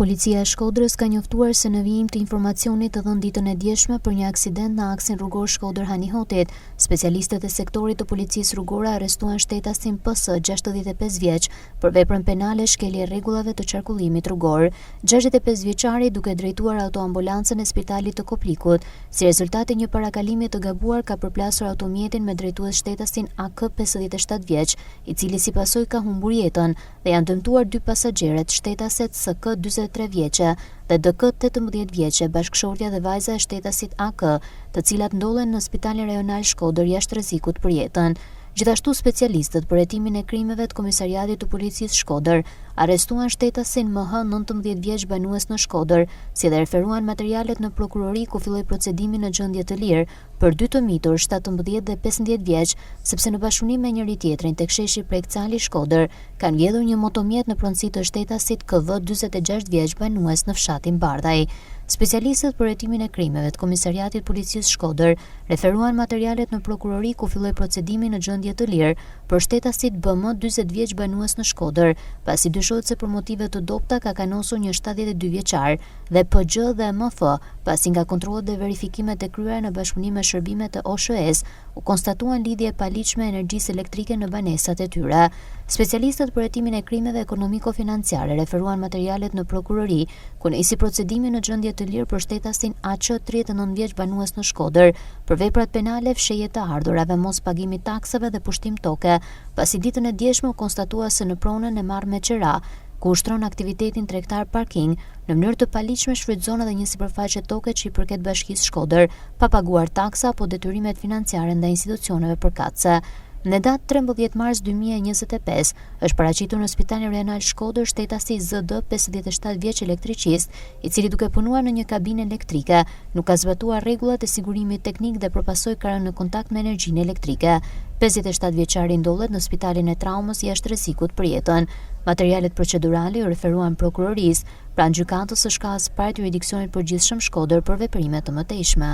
Policia e Shkodrës ka njoftuar se në vijim të informacionit të dhënë ditën e djeshme për një aksident në aksin rrugor Shkodër-Hanihotit, specialistët e sektorit të policisë rrugore arrestuan shtetasin PS 65 vjeç për veprën penale shkelje rregullave të qarkullimit rrugor. 65 vjeçari duke drejtuar autoambulancën e spitalit të Koplikut, si rezultati një parakalimi të gabuar ka përplasur automjetin me drejtues shtetasin AK 57 vjeç, i cili si pasojë ka humbur jetën dhe janë dëmtuar dy pasagerët, shtetaset SK 43 vjeçe dhe DK 18 vjeçe, bashkëshortja dhe vajza e shtetasit AK, të cilat ndollen në Spitalin Rajonal Shkodër jashtë rrezikut për jetën. Gjithashtu specialistët për hetimin e krimeve të Komisariatit të Policisë Shkodër arrestuan shtetasin MH 19 vjeç banues në Shkodër, si dhe referuan materialet në prokurori ku filloi procedimi në gjendje të lirë për dy të mitur 17 dhe 15 vjeç, sepse në bashkëpunim me njëri tjetrin tek sheshi Pregcali Shkodër kanë vjedhur një motomjet në pronësi të shtetasit KV 46 vjeç banues në fshatin Bardhaj. Specialistët për hetimin e krimeve të Komisariatit Policisë Shkodër referuan materialet në prokurori ku filloi procedimi në gjendje të lirë për shtetasit BM 40 vjeç banues në Shkodër, pasi dyshohet se për motive të dobta ka kanosur një 72 vjeçar dhe PG dhe MF, pasi nga kontrollet dhe verifikimet e kryera në bashkëpunim me shërbimet e OSHS u konstatuan lidhje paligjshme energjisë elektrike në banesat e tyre. Specialistët për hetimin e krimeve ekonomiko-financiare referuan materialet në prokurori ku nisi procedimi në gjendje të lirë për shtetasin AQ 39 vjeç banues në Shkodër për veprat penale fshehje të ardhurave, mos pagimi taksave dhe pushtim toke, pasi ditën e djeshme u konstatua se në pronën e marrë me qera, ku ushtron aktivitetin tregtar parking, në mënyrë të paligjshme shfrytëzon edhe një sipërfaqe toke që i përket Bashkisë Shkodër, pa paguar taksa apo detyrimet financiare ndaj institucioneve përkatëse. Në datë 13 mars 2025 është paraqitur në Spitalin Rajonal Shkodër shtetasi ZD 57 vjeç elektricist, i cili duke punuar në një kabinë elektrike nuk ka zbatuar rregullat e sigurimit teknik dhe përpasoj ka rënë në kontakt me energjinë elektrike. 57 vjeçari ndollet në Spitalin e Traumës jashtë rrezikut për jetën. Materialet procedurale u referuan prokurorisë pranë gjykatës së shkallës parë të jurisdiksionit përgjithshëm Shkodër për veprime të mëtejshme.